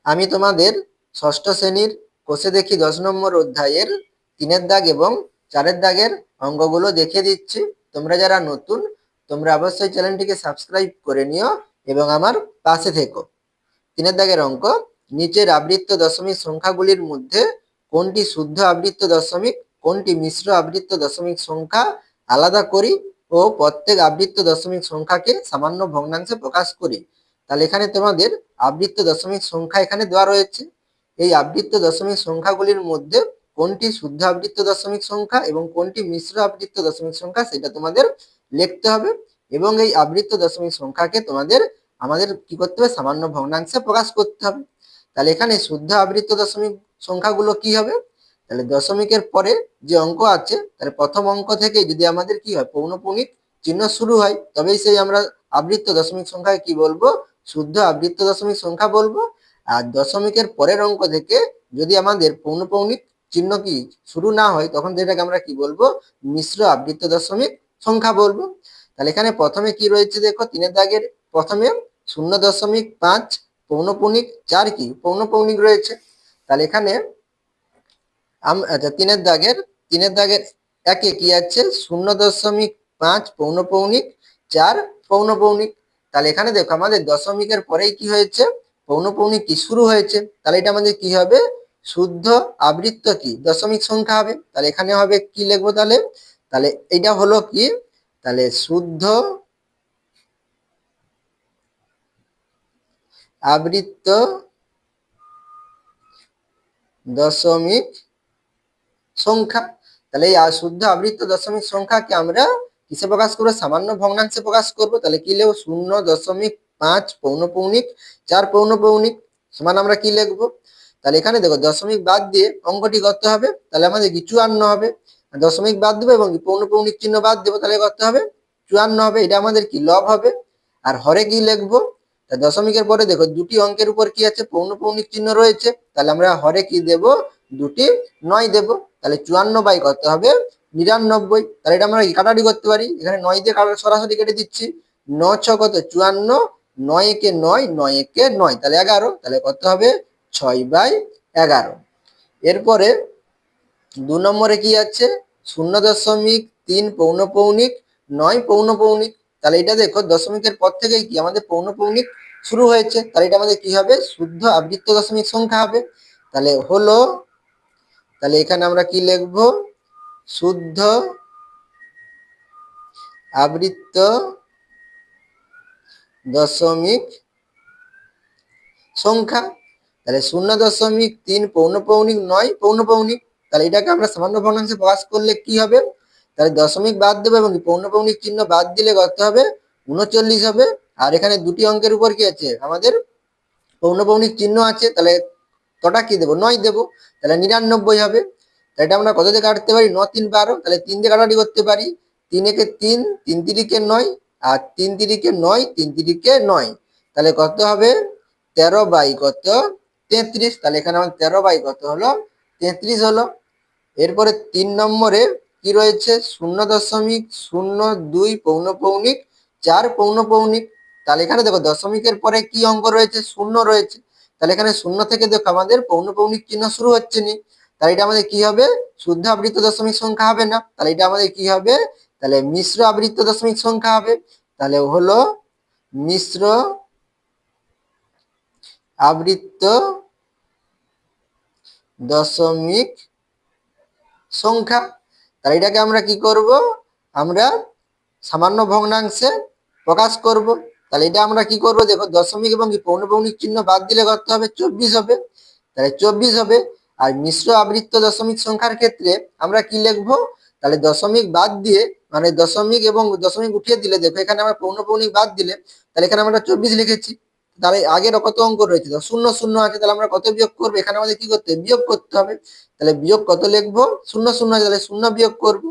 আমি তোমাদের ষষ্ঠ শ্রেণীর কোষে দেখি 10 নম্বর অধ্যায়ের 3-এর দাগ এবং 4-এর দাগের অঙ্কগুলো দেখিয়ে দিচ্ছি। তোমরা যারা নতুন তোমরা অবশ্যই চ্যানেলটিকে সাবস্ক্রাইব করে নিও এবং আমার পাশে থেকো। 3-এর দাগের অঙ্ক, নিচের আবৃত্ত দশমিক সংখ্যাগুলির মধ্যে কোনটি শুদ্ধ আবৃত্ত দশমিক, কোনটি মিশ্র আবৃত্ত দশমিক সংখ্যা আলাদা করি ও প্রত্যেক আবৃত্ত দশমিক সংখ্যাকে সামান্য ভগ্নাংশে প্রকাশ করি। তাহলে এখানে তোমাদের আবৃত্ত দশমিক সংখ্যা এখানে দেওয়া রয়েছে। এই আবৃত্ত দশমিক সংখ্যাগুলির মধ্যে কোনটি শুদ্ধ আবৃত্ত দশমিক সংখ্যা এবং কোনটি মিশ্র আবৃত্ত দশমিক সংখ্যা সেটা তোমাদের লিখতে হবে এবং এই আবৃত্ত দশমিক সংখ্যাকে তোমাদের আমাদের কি করতে হবে, সামান্য ভগ্নাংশে প্রকাশ করতে হবে। তাহলে এখানে শুদ্ধ আবৃত্ত দশমিক সংখ্যাগুলো কি হবে, তাহলে দশমিকের পরে যে অঙ্ক আছে তাহলে প্রথম অঙ্ক থেকে যদি আমাদের কি হয় পৌনঃপুনিক চিহ্ন শুরু হয় তবেই সেই আমরা আবৃত্ত দশমিক সংখ্যাকে কি বলবো, শুদ্ধ আবৃত্ত দশমিক সংখ্যা বলবো। আর দশমিকের পরের অঙ্ক থেকে যদি আমাদের পৌনঃপুনিক চিহ্ন কি শুরু না হয় তখন যেটাকে আমরা কি বলবো, মিশ্র আবৃত্ত দশমিক সংখ্যা বলবো। তাহলে এখানে প্রথমে কি রয়েছে দেখো, 3-এর দাগের প্রথমে 0.5 পৌনঃপুনিক 4 কি পৌনঃপুনিক রয়েছে। তাহলে এখানে আচ্ছা 3-এর দাগের একে কি আছে, 0.5 পৌনঃপুনিক 4 পৌনঃপুনিক। তাহলে এখানে দেখো আমাদের দশমিকের পরেই কি হয়েছে, পৌনঃপুনিক কি শুরু হয়েছে। তাহলে এটা আমাদের কি হবে, শুদ্ধ আবৃত্ত কি দশমিক সংখ্যা হবে। তাহলে এখানে হবে কি লিখবো, তাহলে তাহলে এটা হলো কি, তাহলে শুদ্ধ আবৃত্ত দশমিক সংখ্যা। তাহলে এই শুদ্ধ আবৃত্ত দশমিক সংখ্যাকে আমরা কিসে প্রকাশ করবো, সামান্য ভগ্নাংশে প্রকাশ করব। তাহলে কি লিখবো, 0.5 পৌনঃপুনিক 4 পৌনঃপুনিক সমান আমরা কি লিখবো, তাহলে এখানে দেখো দশমিক বাদ দিয়ে অঙ্কটি করতে হবে। তাহলে আমাদের কি 54 হবে, দশমিক বাদ দেবো এবং পৌনঃপুনিক চিহ্ন বাদ দেবো, তাহলে করতে হবে 54 হবে। এটা আমাদের কি লব হবে। আর হরে কি লিখবো, দশমিকের পরে দেখো দুটি অঙ্কের উপর কি আছে, পৌনঃপুনিক চিহ্ন রয়েছে। তাহলে আমরা হরে কি দেব, দুটি 9 দেব। তাহলে 54 বাই কত হবে, 99। তাহলে এটা আমরা কাটাকাটি করতে পারি, এখানে 9 দিয়ে সরাসরি কেটে দিচ্ছি। 9 × 6 = 54, 9 × 1 = 9, 9 × 1 = 9, তাহলে 11। তাহলে কত হবে, 6/11। এরপরে 2 নম্বরে কি আছে, 0.3 পৌনঃপুনিক 9 পৌনঃপুনিক। তাহলে এটা দেখো দশমিকের পর থেকেই কি আমাদের পৌনঃপুনিক শুরু হয়েছে। তাহলে এটা আমাদের কি হবে, শুদ্ধ আবৃত্ত দশমিক সংখ্যা হবে। তাহলে হলো, তাহলে এখানে আমরা কি লিখবো, শুদ্ধ আবৃত্ত দশমিক সংখ্যা। তাহলে 0.3 পৌনঃপুনিক 9 পৌনঃপুনিক। তাহলে এটাকে আমরা সামান্য ভগ্নাংশে প্রকাশ করলে কি হবে, তাহলে দশমিক বাদ দেবো এবং পৌনঃপুনিক চিহ্ন বাদ দিলে কত হবে, 39 হবে। আর এখানে দুটি অঙ্কের উপর কি আছে, আমাদের পৌনঃপুনিক চিহ্ন আছে। তাহলে কটা কি দেবো, 9 দেবো। তাহলে 99 হবে। তাহলে এটা আমরা কত দিয়ে কাটতে পারি, 9 × 3 = 12। তাহলে 3 দিয়ে কাটাকাটি করতে পারি, 3 × 1 = 3, 3 × 3 = 9 আর 3 × 3 = 9, 3 × 3 = 9। তাহলে কত হবে, 13 বাই কত, 33। তাহলে এখানে আমার 13 বাই কত হলো, 33 হলো। এরপরে 3 নম্বরে কি রয়েছে, 0.02 পৌনঃপুনিক 4 পৌনঃপুনিক। তাহলে এখানে দেখো দশমিকের পরে কি অঙ্ক রয়েছে, শূন্য রয়েছে। তাহলে এখানে শূন্য থেকে দেখো আমাদের পৌনঃপুনিক চিহ্ন শুরু হচ্ছে নি। তাহলে এটা আমাদের কি হবে, শুদ্ধ আবৃত্ত দশমিক সংখ্যা হবে না। তাহলে এটা আমাদের কি হবে, তাহলে মিশ্র আবৃত্ত দশমিক সংখ্যা হবে। তাহলে হলো মিশ্র আবৃত্ত দশমিক সংখ্যা। তাহলে এটাকে আমরা কি করব, আমরা সামান্য ভগ্নাংশে প্রকাশ করব। তাহলে এটা আমরা কি করব, দেখো দশমিক এবং পৌনঃপুনিক চিহ্ন বাদ দিলে কত হবে, 24 হবে। তাহলে 24 হবে। আর মিশ্র আবৃত্ত দশমিক সংখ্যার ক্ষেত্রে আমরা কি লিখবো, তাহলে দশমিক বাদ দিয়ে মানে দশমিক এবং দশমিক উঠিয়ে দিলে দেখো এখানে আমরা পৌনঃপুনিক বাদ দিলে তাহলে এখানে আমরা 24 লিখেছি। তাহলে আগের কত অঙ্ক রয়েছে, 0 0 আছে। তাহলে আমরা কত বিয়োগ করবো, এখানে আমাদের কি করতে হবে, বিয়োগ করতে হবে। তাহলে বিয়োগ কত লিখবো, 0 0 আছে, তাহলে 0 বিয়োগ করবো।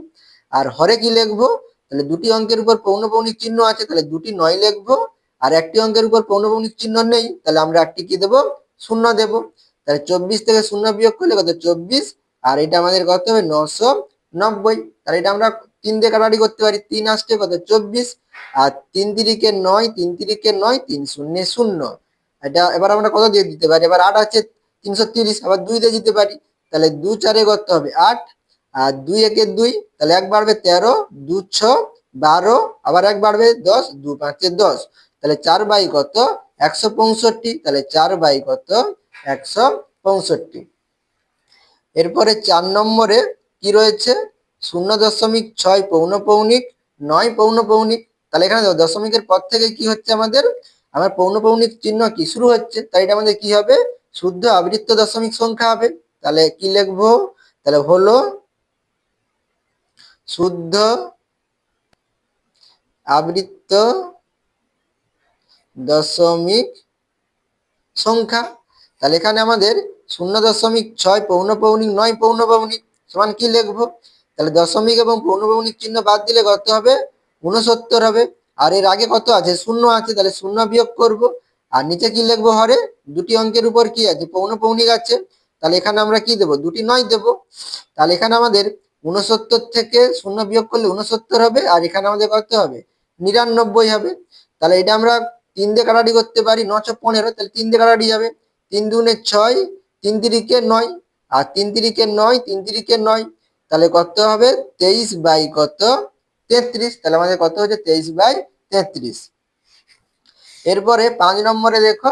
আর হরে কি লিখবো, তাহলে দুটি অঙ্কের উপর পৌনঃপুনিক চিহ্ন আছে, তাহলে দুটি 9 লিখবো। আর একটি অঙ্কের উপর পৌনঃপুনিক চিহ্ন নেই, তাহলে আমরা একটি কি দেবো, 0 দেবো। তাহলে 24 থেকে 0 বিয়োগ করলে কত, 24। আর এটা আমাদের কত হবে, 990। তাহলে এটা আমরা 3 দিয়ে কাটাকাটি করতে পারি, 3 আসছে কত, 24। আর 3 × 3 = 9, 3 × 3 = 9, 3 0 0। এটা এবার আমরা কত দিয়ে দিতে পারি, এবার 8 আছে 330, আবার 2 দিয়ে দিতে পারি। তাহলে 2 4 কত হবে 8, আর 2 একে 2, তাহলে 1 বাড়বে 13, 2 6 12, আবার 1 বাড়বে 10, 2 5 10, তাহলে 4 বাই কত 165, তাহলে 4 বাই কত 165। এরপরে 4 নম্বরে কি রয়েছে 0.6 পৌনঃপৌনিক 9 পৌনঃপৌনিক। তাহলে এখানে দেখো দশমিকের পর থেকে কি হচ্ছে আমাদের পৌনঃপৌনিক চিহ্ন কি শুরু হচ্ছে, তাই এটা আমাদের কি হবে শুদ্ধ আবৃত্ত দশমিক সংখ্যা হবে। তাহলে কি লিখবো, তাহলে হলো শুদ্ধ আবৃত্ত দশমিক সংখ্যা। তাহলে এখানে আমাদের 0.6 পৌনঃপৌনিক 9 পৌনঃপৌনিক সমান কি লিখবো, তাহলে দশমিক এবং পৌনঃপৌনিক চিহ্ন বাদ দিলে কত হবে 69 হবে। আর এর আগে কত আছে 0 আছে, তাহলে 0 বিয়োগ করব। আর নিচে কি লিখবো হরে দুটি অঙ্কের উপর কি আছে পৌনঃপৌনিক আছে, তাহলে এখানে আমরা কি দেবো দুটি 9 দেবো। তাহলে এখানে আমাদের 69 থেকে 0 বিয়োগ করলে 69 হবে, আর এখানে আমাদের কত হবে 99 হবে। তাহলে এটা আমরা 3 দিয়ে কাটাকাটি করতে পারি, 9 × 15, তাহলে 3 দিয়ে কাটাকাটি যাবে, 3 দুগুণে 6, 3 তিরিকে 9, আর 3 তিরিকে 9, 3 তিরিকে 9, তাহলে কত হবে 23 বাই কত 33, তাহলে আমাদের কত হচ্ছে 23 বাই 33। এরপরে 5 নম্বরে দেখো,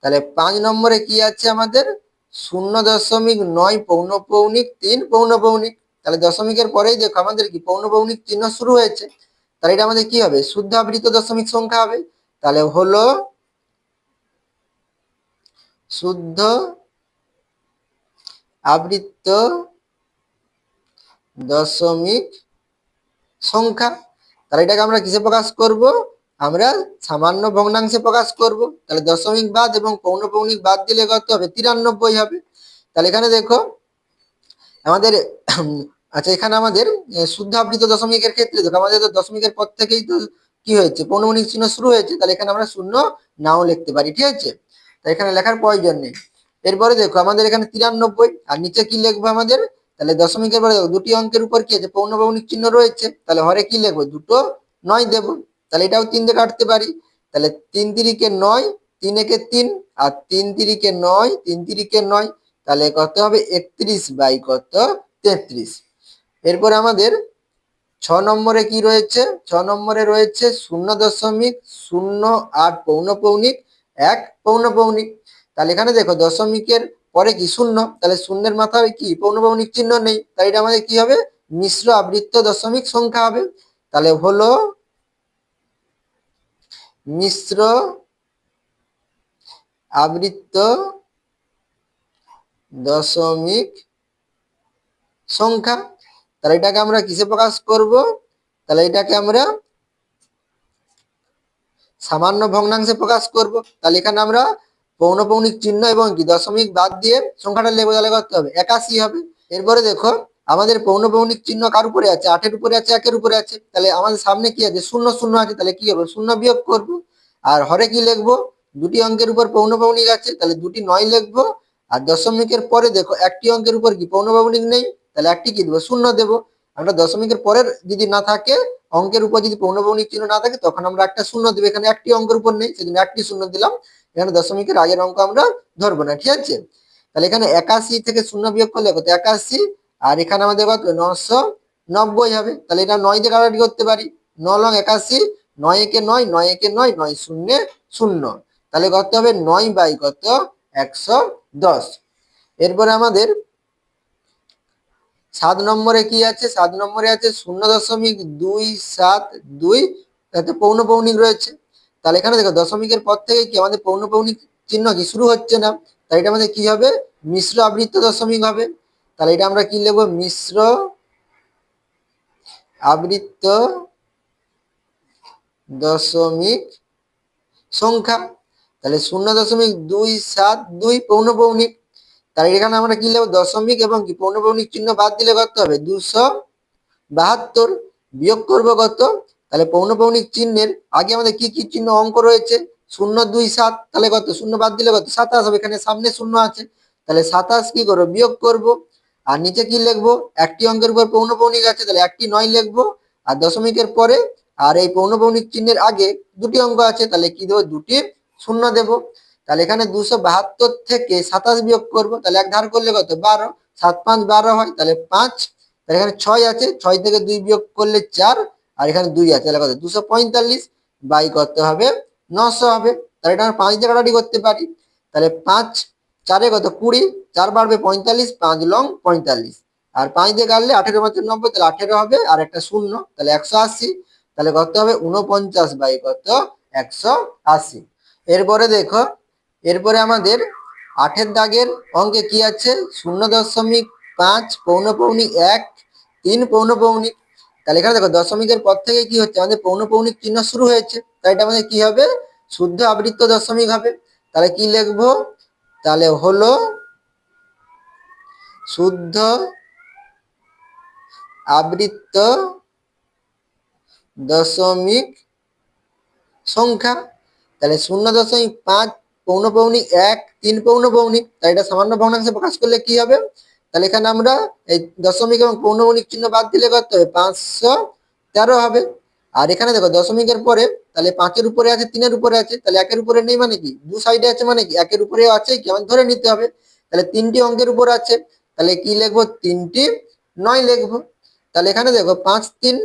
তাহলে 5 নম্বরে কি আছে আমাদের 0.9 পৌনঃপৌনিক 3 পৌনঃপৌনিক। তাহলে দশমিকের পরেই দেখো আমাদের কি পৌনঃপৌনিক চিহ্ন শুরু হয়েছে, তাহলে এটা আমাদের কি হবে শুদ্ধ আবৃত্ত দশমিক সংখ্যা হবে। তাহলে হলো শুদ্ধ আবৃত্ত দশমিক সংখ্যা। তাহলে এটাকে আমরা কিসে প্রকাশ করব, আমরা সামান্য ভগ্নাংশে প্রকাশ করব। তাহলে দশমিক বাদ এবং পৌনঃপৌনিক বাদ দিলে কত হবে 93 হবে। তাহলে এখানে দেখো আমাদের আচ্ছা এখানে আমাদের শুদ্ধ আবৃত্ত দশমিকের ক্ষেত্রে দেখো আমাদের তো দশমিকের পর থেকেই তো কি হয়েছে পৌনঃপৌনিক চিহ্ন শুরু হয়েছে, তাহলে এখানে আমরা শূন্য নাও লিখতে পারি, ঠিক আছে, তাই এখানে লেখার প্রয়োজন নেই। এরপরে দেখো আমাদের এখানে 93, আর নিচে কি লিখবো আমাদের, তাহলে দশমিকের পরে দেখো দুটি অঙ্কের উপর কি আছে পৌনঃপৌনিক চিহ্ন রয়েছে, তাহলে হরে কি লিখবো দুটো 9 দেবো। তাহলে এটাও 3 দিয়ে কাটতে পারি, তাহলে 3 তিরিকে 9, 3 একে 3, আর 3 তিরিকে 9, 3 তিরিকে 9, তাহলে কত হবে 31 বাই কত 33। এরপর আমাদের 6 নম্বরে কি রয়েছে, 6 নম্বরে রয়েছে 0.08 পৌনঃপৌনিক 1 পৌনঃপৌনিক। তাহলে এখানে দেখো দশমিকের পরে কি 0, তাহলে শূন্যের মাথায় কি পৌনঃপৌনিক চিহ্ন নেই, তাই এটা আমাদের কি হবে মিশ্র আবৃত্ত দশমিক সংখ্যা হবে। তাহলে হলো মিশ্র আবৃত্ত দশমিক সংখ্যা। তাহলে এটাকে আমরা কিসে প্রকাশ করব, তাহলে এটাকে আমরা সামান্য ভগ্নাংশে প্রকাশ করব। তাহলে এখানে আমরা পৌনঃপৌনিক চিহ্ন এবং কি দশমিক বাদ দিয়ে সংখ্যাটা লিখবো, তাহলে কত হবে 81 হবে। এরপরে দেখো আমাদের পৌনঃপৌনিক চিহ্ন কার উপরে আছে 8 এর উপরে আছে 1 এর উপরে আছে, তাহলে আমাদের সামনে কি আছে 0 0 আছে, তাহলে কি করবো 0 বিয়োগ করব। আর হরে কি লিখবো দুটি অঙ্কের উপর পৌনঃপৌনিক আছে, তাহলে দুটি 9 লিখবো। আর দশমিকের পরে দেখো একটি অঙ্কের উপর কি পৌনঃপৌনিক নেই, তাহলে একটি কি দেবো 0 দেবো। আমরা দশমিকের পরের যদি না থাকে অঙ্কের উপর যদি পৌনঃপৌনিক চিহ্ন না থাকে তখন আমরা একটা 0 দেবো, এখানে একটি অঙ্কের উপর নেই সেজন্য একটি 0 দিলাম, এখানে দশমিকের আগের অঙ্ক আমরা ধরবো না, ঠিক আছে। তাহলে এখানে 81 থেকে 0 বিয়োগ করলে কত 81, আর এখানে আমাদের কত 990 হবে। তাহলে এটা 9 দিয়ে কাটাকাটি করতে পারি, 9 লং 81, 9 একে 9, 9 একে 9, 9 শূন্যে 0, তাহলে কত হবে 9 বাই কত 110। এরপরে আমাদের 7 নম্বরে কি আছে, 7 নম্বরে আছে 0.272, তাতে পৌনঃপৌনিক রয়েছে। তাহলে এখানে দেখো দশমিকের পর থেকে কি আমাদের পৌনঃপৌনিক চিহ্ন কি শুরু হচ্ছে না, তাই এটা আমাদের কি হবে মিশ্র আবৃত্ত দশমিক হবে। তাহলে এটা আমরা কি লিখবো মিশ্র আবৃত্ত দশমিক সংখ্যা। তাহলে 0.272 পৌনঃপৌনিক, তাহলে এখানে আমরা কি লিখবো দশমিক এবং কি পৌনঃপৌনিক চিহ্ন বাদ দিলে কত হবে 272, বিয়োগ করবো কত, তাহলে পৌনঃপৌনিক চিহ্নের আগে আমাদের কি কি চিহ্ন অঙ্ক রয়েছে 027, তাহলে কত 0 বাদ দিলে কত 27 হবে, এখানে সামনে 0 আছে, তাহলে 27 কি করবো বিয়োগ করব। আর নিচে কি লিখবো একটি অঙ্কের উপর পৌনঃপৌনিক আছে, তাহলে একটি 9 লিখবো। আর দশমিকের পরে আর এই পৌনঃপৌনিক চিহ্নের আগে দুটি অঙ্ক আছে, তাহলে কি দেবো দুটি 0 দেবো। তাহলে এখানে 272 থেকে 27 বিয়োগ করবো, তাহলে এক ধার করলে কত 12, 7 5 12 হয়, তাহলে 5, তাহলে এখানে 6 আছে, 6 থেকে 2 বিয়োগ করলে 4, আর এখানে 2 আছে, তাহলে কত 245 বাই কত হবে 900 হবে। তাহলে এটা আমরা 5 দিয়ে কাটাকাটি করতে পারি, তাহলে 5 4 কত 20, 4 বাড়বে 45, 5 লং 45, আর 5 দিয়ে কাটলে 18 5 90, তাহলে 18 হবে আর একটা শূন্য, তাহলে 180, তাহলে কত হবে 49 বাই কত 180। এরপরে দেখো, এরপরে আমাদের 8 দাগের অঙ্কে কি আছে 0.5 পৌনপৌনিক 1 3 পৌনপৌনিক। তাহলে এখানে দেখো দশমিকের পর থেকে কি হচ্ছে আমাদের পৌনপৌনিক চিহ্ন শুরু হয়েছে, তাই এটা আমাদের কি হবে শুদ্ধ আবৃত্ত দশমিক হবে। তাহলে কি লিখবো, তাহলে হলো শুদ্ধ আবৃত্ত দশমিক সংখ্যা। তাহলে 0.5 পৌনপৌনিক 1 3 পৌনপৌনিক, তাই এটা সামান্য ভগ্নাংশে প্রকাশ করলে কি হবে, তাহলে এখানে আমরা এই দশমিক এবং পৌনপৌনিক চিহ্ন বাদ দিলে কত হবে 513 হবে। আর এখানে দেখো দশমিকের পরে তাহলে 5 এর উপরে আছে 3 এর উপরে আছে, তাহলে 1 এর উপরে নেই মানে কি দু সাইডে আছে মানে কি 1 এর উপরে আছে কি আমাদের ধরে নিতে হবে। তাহলে 3টি অঙ্কের উপর আছে, তাহলে কি লিখবো 3টি 9 লিখবো। তাহলে এখানে দেখো 5 3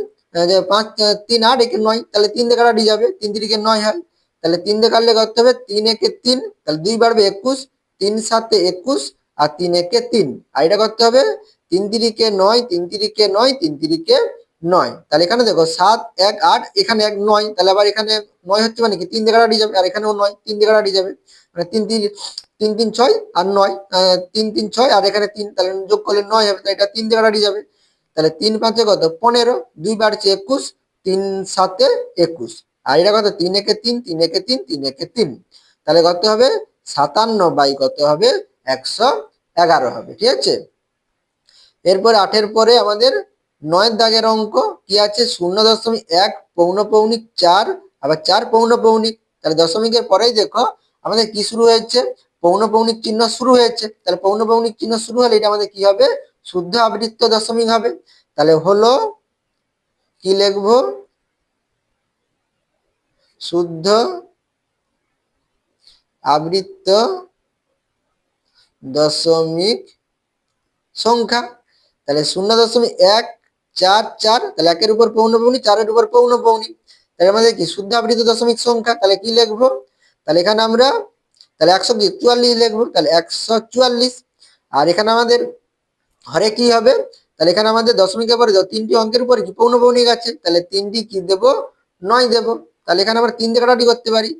যে 5 3 8 একে 9, তাহলে 3 দিয়ে কাটা যাবে, 3 3 9 হয়, তাহলে 3 দিয়ে কাটলে করতে হবে 3 1 3, তাহলে 2 বাড়বে 21, 3 7 21, আর 3 1 3, আর এটা করতে হবে 3 3 9, 3 3 9, 3 3 9। তাহলে এখানে দেখো 7 1 8, এখানে 1 9, তাহলে আবার এখানে 9 হচ্ছে মানে কি 3 দিয়ে কাটা যাবে, আর এখানেও 9 3 দিয়ে কাটা যাবে, মানে 3 3 3 3 6 আর 9, 3 3 6 আর এখানে 3, তাহলে যোগ করলে 9 হবে, তাই এটা 3 দিয়ে কাটা যাবে। তাহলে 3 5 কত 15, 2 বাড়ছে 21, 3 7 21, আর এটা কত 3 1 3, 3 1 3, 3 1 3, তাহলে কত হবে 57 বাই কত হবে 111 হবে। ঠিক আছে, এরপরে 8 এর পরে আমাদের 9 দাগের অঙ্ক কি আছে 0.1 পৌনপৌনিক 4, আবার 4 পৌনপৌনিক। তাহলে দশমিকের পরেই দেখো আমাদের কি শুরু হয়েছে পৌনপৌনিক চিহ্ন শুরু হয়েছে, তাহলে পৌনপৌনিক চিহ্ন শুরু হলে এটা আমাদের কি হবে শুদ্ধ আবৃত্ত দশমিক হবে। তাহলে হলো কি লিখবো শুদ্ধ আবৃত্ত দশমিক সংখ্যা। তাহলে 0.144, তাহলে 1 এর উপর পৌনপৌনিক 4 এর উপর পৌনপৌনিক, তাহলে আমাদের কি শুদ্ধ আবৃত্ত দশমিক সংখ্যা। তাহলে কি লিখবো, তাহলে এখানে আমরা তাহলে 144 লিখবো, তাহলে 144, আর এখানে আমাদের হরে কি হবে, তাহলে এখানে আমাদের দশমিকের পরে 3টি অঙ্কের উপরে কি পৌনপৌনিক আছে, তাহলে 3টি কি দেবো 9 দেবো। তাহলে এখানে আমরা 3 দিয়ে কাটাকাটি করতে পারি,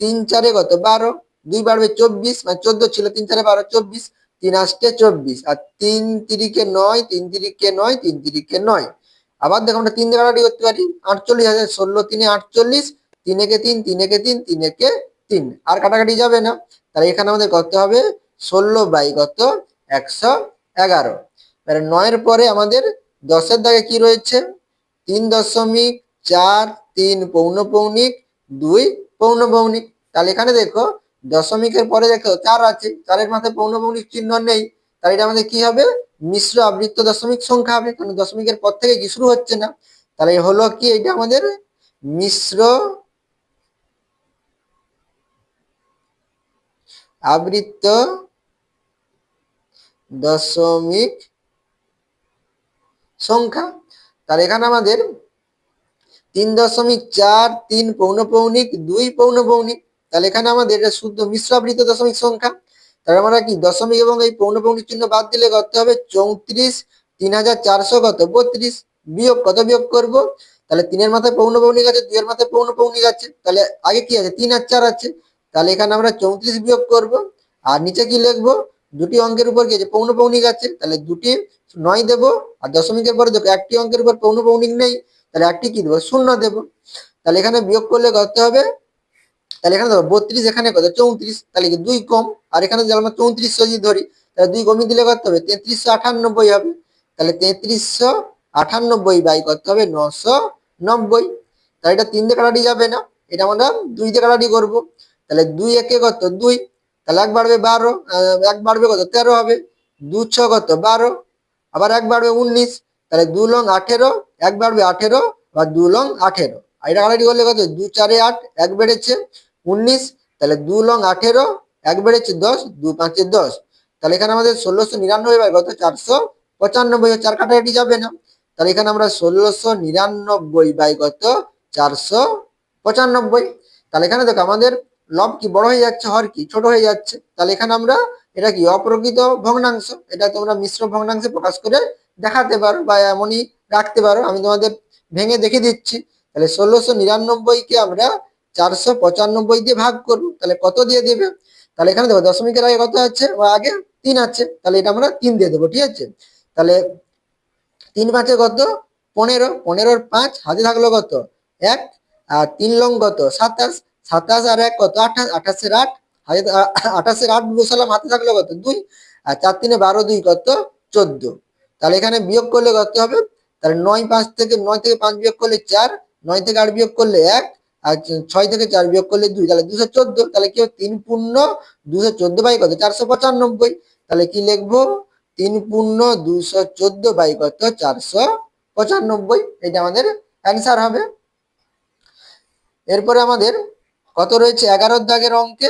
3 4 কত 12, 2 বাড়বে 24, মানে 14 ছিল 3 4 12 24, 3 8 24, আর 3 3 9, 3 3 9, 3 3 9। আবার দেখো আমরা 3 দিয়ে কাটাকাটি করতে পারি 48 আছে, 16 3 48, 3 1 3, 3 1 3, 3 1 3, আর কাটাকাটি যাবে না। তাহলে এখানে আমাদের কত হবে 16 বাই কত 111। তাহলে 9 এর পরে আমাদের 10 এর দাগে কি রয়েছে 3.43 পৌনপৌনিক 2 পৌনপৌনিক। তাহলে এখানে দেখো দশমিকের পরে দেখো 4 আছে, 4 এর মাথায় পৌনপৌনিক চিহ্ন নেই, তাহলে এটা আমাদের কি হবে মিশ্র আবৃত্ত দশমিক সংখ্যা হবে, কারণ দশমিকের পর থেকে কি শুরু হচ্ছে না। তাহলে হলো কি এটা আমাদের মিশ্র আবৃত্ত দশমিক সংখ্যা। তাহলে এখানে আমাদের 3.43 পৌনপৌনিক 2 পৌনপৌনিক, তাহলে এখানে আমাদের এটা শুদ্ধ মিশ্র আবৃত্ত দশমিক সংখ্যা। তাহলে আমরা কি দশমিক এবং এই পৌনপৌনিক চিহ্ন বাদ দিলে কত হবে 34, 3400 কত 32, বিয়োগ কত বিয়োগ করব, তাহলে 3 এর মাথায় পৌনপৌনিক আছে, 2 এর মাথায় পৌনপৌনিক আছে, তাহলে আগে কি আছে 3 আর 4 আছে, তাহলে এখানে আমরা 34 বিয়োগ করব, আর নিচে কি লিখবো দুটি অঙ্কের উপর কি আছে পৌনপৌনিক আছে, তাহলে দুটি 9 দেবো, আর দশমিকের পরে দেখো একটি অঙ্কের উপর পৌনপৌনিক নেই, তাহলে একটি কি দেবো 0 দেবো। তাহলে এখানে বিয়োগ করলে কত হবে, তাহলে এখানে দেখো 32, এখানে কত 34, তাহলে কি 2 কম, আর এখানে যদি আমরা 3400 যদি ধরি তাহলে 2 কমিয়ে দিলে কত হবে 3398 হবে, তাহলে 3398 বাই কত হবে 990। তাহলে এটা 3 দিয়ে কাটাটি যাবে না, এটা আমরা 2 দিয়ে কাটাটি করবো, তাহলে 2 একে কত 2, তাহলে 1 বাড়বে 12, 1 বাড়বে কত 13 হবে, 2 6 কত 12, আবার 1 বাড়বে 19, তাহলে 2 লং 18, 1 বাড়বে 18, আর 2 লং 18, আর এটা কাটাকাটি করলে কত 2 4 8, 1 বেড়েছে 19, তাহলে 2 লং 18, এক বেড়েছে 10, 2 5 10। তাহলে এখানে আমাদের 1699 কত 495, 4 কাটাকাটি যাবে না। তাহলে এখানে আমরা 1699 কত 495। তাহলে এখানে দেখো আমাদের লব কি বড় হয়ে যাচ্ছে, হর কি ছোট হয়ে যাচ্ছে। তাহলে এখানে আমরা এটা কি অপ্রকৃত ভগ্নাংশ, এটা তোমরা মিশ্র ভগ্নাংশে প্রকাশ করে দেখাতে পারো বা এমনই রাখতে পারো। আমি তোমাদের ভেঙে দেখে দিচ্ছি। তাহলে 1699 কে আমরা 495 দিয়ে ভাগ করবো, তাহলে কত দিয়ে দেবে? তাহলে এখানে দেখো দশমিকের আগে কত আছে, ও আগে 3 আছে, তাহলে এটা আমরা 3 দিয়ে দেবো, ঠিক আছে। তাহলে 3 5 কত 15, 15 5 হাতে থাকলো কত 1, আর 3 লং কত 27, 27 আর 1 কত 28, 28 এর 8 হাতে 28 এর 8 বসালাম, হাতে থাকলো কত 2, আর 4 3 12, 2 কত 14। তাহলে এখানে বিয়োগ করলে কত হবে? তাহলে 9 থেকে 5 বিয়োগ করলে 4, 9 থেকে 8 বিয়োগ করলে 1, আর 6 থেকে 4 বিয়োগ করলে 2, তাহলে 214। তাহলে কি 3 পূর্ণ 214 বাই কত 495। তাহলে কি লিখবো 3 পূর্ণ 214 বাই কত 495, এটা আমাদের অ্যান্সার হবে। এরপরে আমাদের কত রয়েছে 11 দাগের অঙ্কে,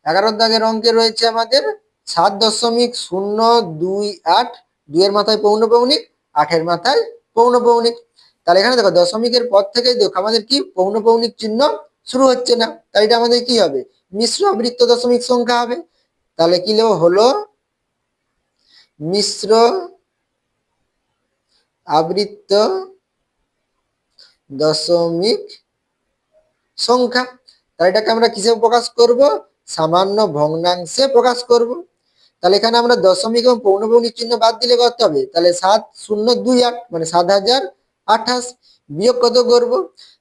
11 দাগের অঙ্কে রয়েছে আমাদের 7.028, 2 এর মাথায় পৌনঃপৌনিক, 8 এর মাথায় পৌনঃপৌনিক। তাহলে এখানে দেখো দশমিকের পর থেকেই দেখো আমাদের কি পৌনঃপৌনিক চিহ্ন শুরু হচ্ছে না, তাই এটা আমাদের কি হবে মিশ্র আবৃত্ত দশমিক সংখ্যা হবে। তাহলে কি লিখবো হলো মিশ্র আবৃত্ত দশমিক সংখ্যা। তাহলে এটাকে আমরা কিসে প্রকাশ করব? সামান্য ভগ্নাংশে প্রকাশ করব। তাহলে এখানে আমরা দশমিক এবং পৌনঃপৌনিক চিহ্ন বাদ দিলে কত হবে? তাহলে 7028 মানে 7028 বিয়োগ কত করব?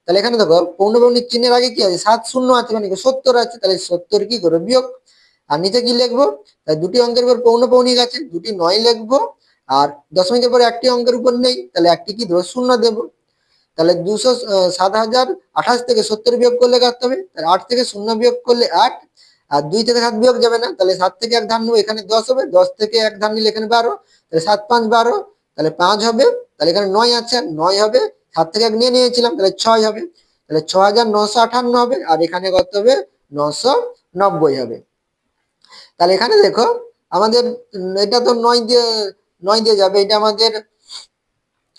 তাহলে এখানে দেখো পৌনঃপৌনিক চিহ্নের আগে কি আছে 70 আছে মানে 70 আছে, তাহলে 70 কি করবো বিয়োগ, আর নিচে কি লিখবো? তাই দুটি অঙ্কের উপর পৌনঃপৌনিক আছে, দুটি 9 লিখবো, আর দশমিকের পর একটি অঙ্কের উপর নেই, তাহলে একটি কি দেবো শূন্য দেবো। তাহলে 7028 থেকে 70 বিয়োগ করলে কত হবে? তাহলে 8 থেকে 0 বিয়োগ করলে 8, আর 2 থেকে 7 বিয়োগ যাবে না, তাহলে 7 থেকে 1 ধান নেবো, এখানে 10 হবে, 10 থেকে 1 ধান নিলে এখানে 12, তাহলে 7 5 12, তাহলে 5 হবে। তাহলে এখানে 9 আছে, 9 হবে, 7 থেকে 1 নিয়ে নিয়েছিলাম, তাহলে 6 হবে, তাহলে 6958 হবে, আর এখানে কত হবে 990 হবে। তাহলে এখানে দেখো আমাদের এটা তো 9 দিয়ে যাবে, এটা আমাদের